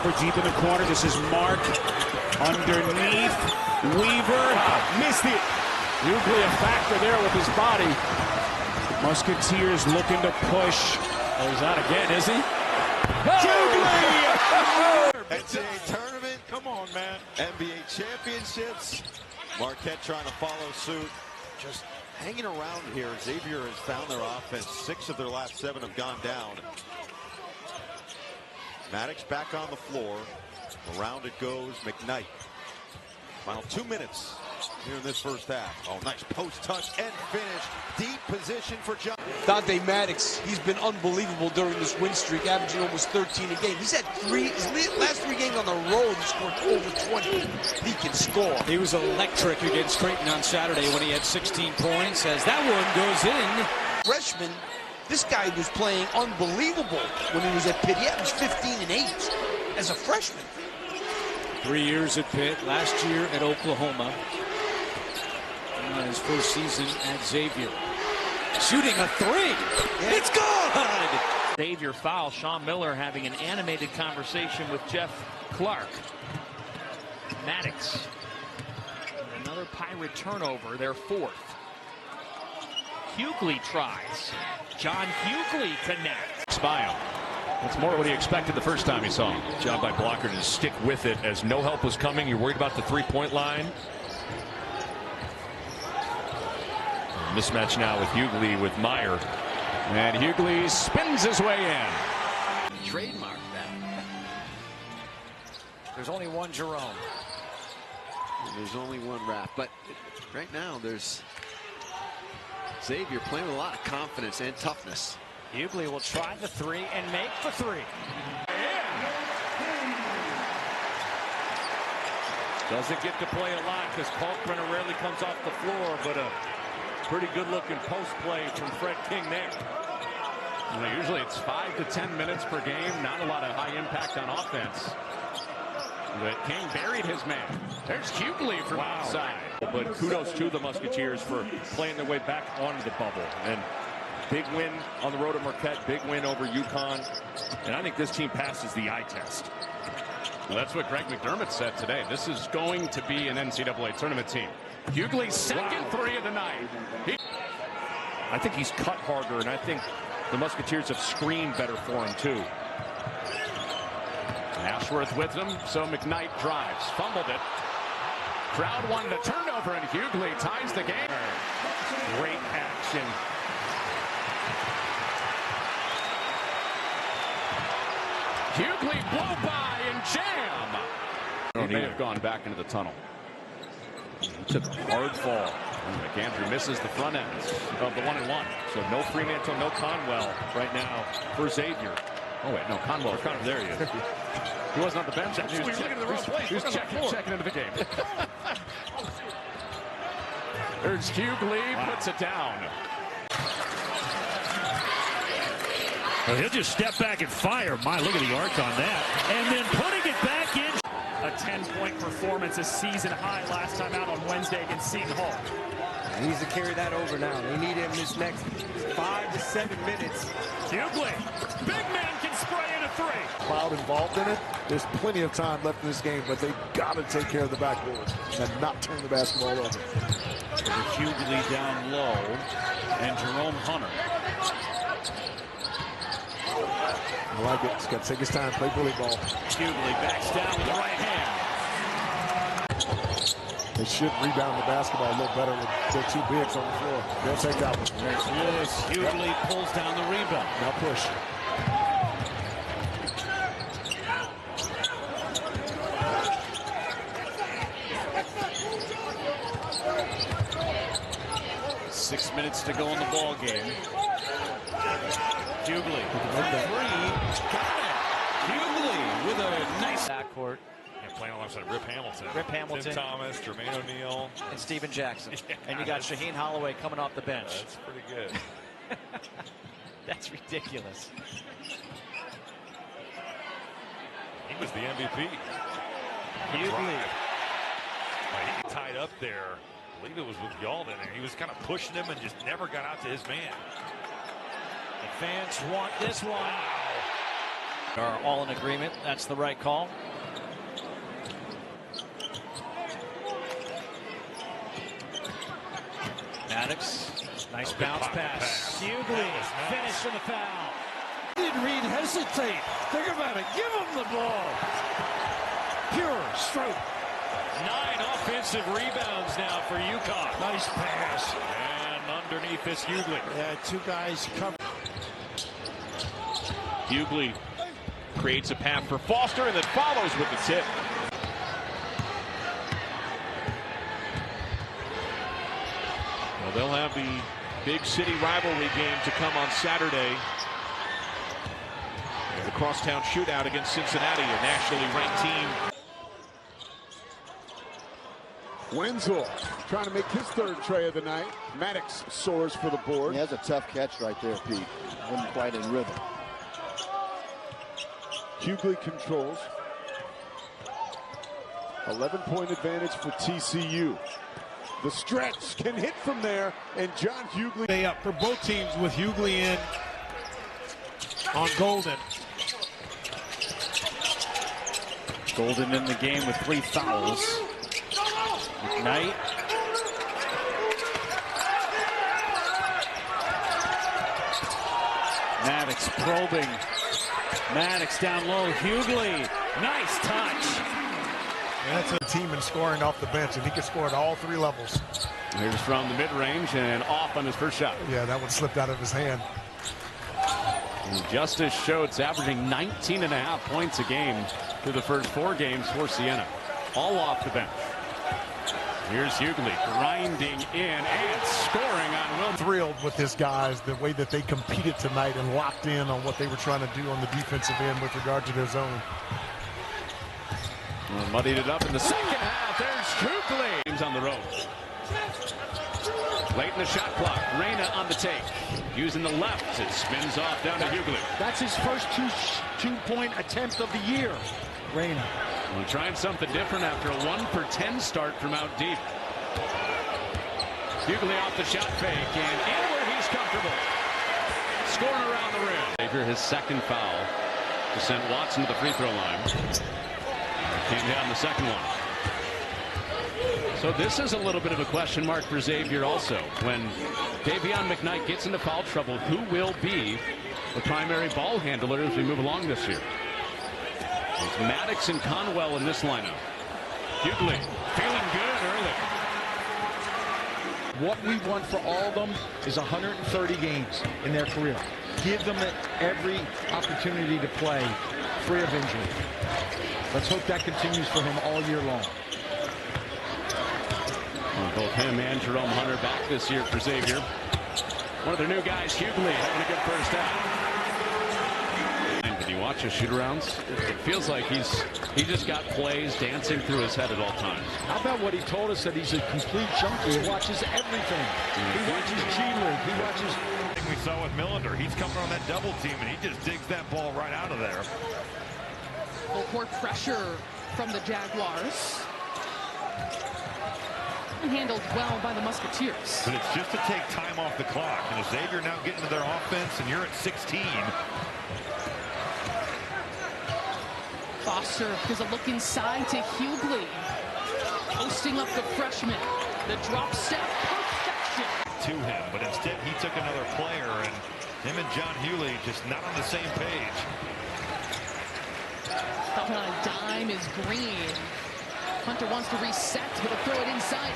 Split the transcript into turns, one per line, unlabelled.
cover deep in the corner. This is Mark underneath. Weaver missed it.
Hugley a factor there with his body.
Musketeers looking to push.
Oh, he's out again, is he?
Hugley!
NCAA tournament, come on, man. NBA championships. Marquette trying to follow suit. Just hanging around here. Xavier has found their offense. 6 of their last 7 have gone down. Maddox back on the floor. Around it goes McKnight. Final 2 minutes here in this first half. Oh, nice post touch and finish. Deep position for John.
Dante Maddox, he's been unbelievable during this win streak, averaging almost 13 a game. He's had his last 3 games on the road, he scored over 20. He can score.
He was electric against Creighton on Saturday when he had 16 points. As that one goes in.
Freshman, this guy was playing unbelievable when he was at Pitt. He averaged 15 and 8 as a freshman.
3 years at Pitt, last year at Oklahoma. And his first season at Xavier. Shooting a 3. Yeah. It's good!
Xavier foul. Sean Miller having an animated conversation with Jeff Clark. Maddox. Another Pirate turnover, their 4th. Hugley tries. John Hugley connects.
Bio. That's more what he expected the first time he saw him. Job by Blocker to stick with it as no help was coming. You're worried about the three-point line. Mismatch now with Hugley with Meyer.
And Hugley spins his way in.
Trademark that.
There's only one Jerome.
There's only one Raph. But right now there's Xavier playing with a lot of confidence and toughness.
Hugley will try the 3 and make the 3.
Doesn't get to play a lot because Kalkbrenner rarely comes off the floor, but a pretty good-looking post play from Fred King there. Usually it's 5 to 10 minutes per game, not a lot of high impact on offense. But King buried his man. There's Hugley from outside. But kudos to the Musketeers for playing their way back onto the bubble. And big win on the road at Marquette, big win over UConn. And I think this team passes the eye test. Well, that's what Greg McDermott said today. This is going to be an NCAA tournament team. Hugley's second 3 of the night. I think he's cut harder, and I think the Musketeers have screened better for him, too. Ashworth with him, so McKnight drives. Fumbled it. Crowd wanted a turnover, and Hugley ties the game. Great action. Hugley blow by and jam. He may have gone back into the tunnel. He took a hard fall. McAndrew misses the front end of the 1-and-1. So no Fremantle, no Conwell right now for Xavier. Oh wait, no, Conwell. There he is. He wasn't on the bench. He was checking into the game. There's Hugley, puts it down.
Well, he'll just step back and fire. My, look at the arc on that. And then putting it back in.
A 10-point performance, a season high last time out on Wednesday against Seton Hall.
He needs to carry that over now. They need him this next 5 to 7 minutes.
Hugley, big man can spray in a 3.
Cloud involved in it. There's plenty of time left in this game, but they've got to take care of the backboard and not turn the basketball over.
Hugley down low, and Jerome Hunter.
I like it. He's got to take his time, play bully ball.
Hugley backs down with the right hand.
They should rebound the basketball a little better with their 2 bigs on the floor. They'll take that one.
There's Lewis. Hugley pulls down the rebound.
Now push.
Six minutes to go in the ball game. Hugley. Got it. Hugley with a nice
Backcourt.
And playing alongside Rip Hamilton.
Tim
Thomas, Jermaine O'Neal.
And Steven Jackson. And you got Shaheen Holloway coming off the bench.
That's pretty good.
That's ridiculous.
He was the MVP.
Hugley.
He tied up there. I believe it was with Yalden, and he was kind of pushing him and just never got out to his man.
The fans want this one.
Are all in agreement. That's the right call. Maddox, nice bounce pass. Hugley, finish in the foul.
Didn't Reed hesitate? Think about it. Give him the ball. Pure stroke.
9 offensive rebounds now for UConn.
Nice pass.
And underneath this Hugley.
Yeah, 2 guys cover.
Hugley creates a path for Foster and then follows with the tip. Well, they'll have the big city rivalry game to come on Saturday. The crosstown shootout against Cincinnati, a nationally ranked team.
Wenzel trying to make his 3rd tray of the night. Maddox soars for the board.
He has a tough catch right there, Pete. Wasn't quite in rhythm.
Hugley controls. 11-point advantage for TCU. The stretch can hit from there, and John Hugley.
Day up for both teams with Hugley in on Golden.
Golden in the game with 3 fouls. McKnight. Maddox probing. Maddox down low. Hugley. Nice touch.
That's a team in scoring off the bench, and he can score at all 3 levels.
Here's from the mid-range and off on his first shot.
Yeah, that one slipped out of his hand.
And Justice Schultz averaging 19.5 points a game through the first 4 games for Siena. All off the bench. Here's Hugley grinding in and scoring on Will.
Thrilled with his guys, the way that they competed tonight and locked in on what they were trying to do on the defensive end with regard to their zone.
Well, muddied it up in the second half. There's Hugley. Teams on the road. Late in the shot clock. Reyna on the take. Using the left. It spins off down to Hugley.
That's his first two-point attempt of the year. Reyna.
Well, trying something different after a 1-for-10 start from out deep. Hugley off the shot fake and in where he's comfortable. Scoring around the rim. Xavier his 2nd foul to send Watson to the free throw line. Came down the 2nd one. So this is a little bit of a question mark for Xavier also. When Davion McKnight gets into foul trouble, who will be the primary ball handler as we move along this year? It's Maddox and Conwell in this lineup. Hugley feeling good early.
What we want for all of them is 130 games in their career. Give them every opportunity to play free of injury. Let's hope that continues for him all year long.
Well, both him and Jerome Hunter back this year for Xavier. One of their new guys, Hugley, having a good first half. When you watch his shoot-arounds, it feels like he just got plays dancing through his head at all times.
How about what he told us, that he's a complete junkie? He watches everything. He watches G League. He watches.
We saw with Millender. He's coming on that double team, and he just digs that ball right out of there.
Full court pressure from the Jaguars. And handled well by the Musketeers.
But it's just to take time off the clock. And Xavier now getting to their offense, and you're at 16.
Foster gives a look inside to Hugley. Posting up the freshman. The drop step, perfection.
To him, but instead he took another player, and him and John Hugley just not on the same page.
Up on a dime is Green. Hunter wants to reset, but he'll throw it inside